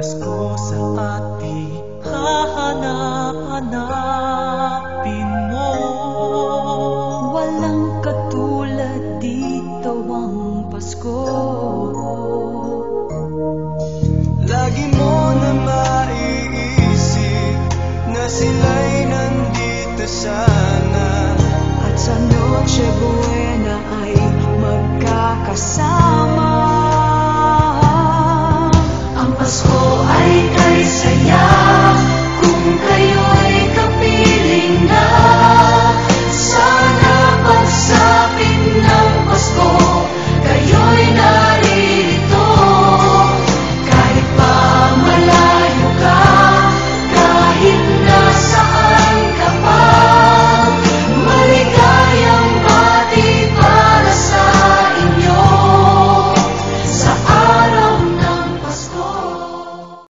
Pasko sa ating hahanap-hanapin mo. Walang katulad dito ang Pasko. Lagi mo na maiisip na sila'y nandito sana. At sa Noche Buena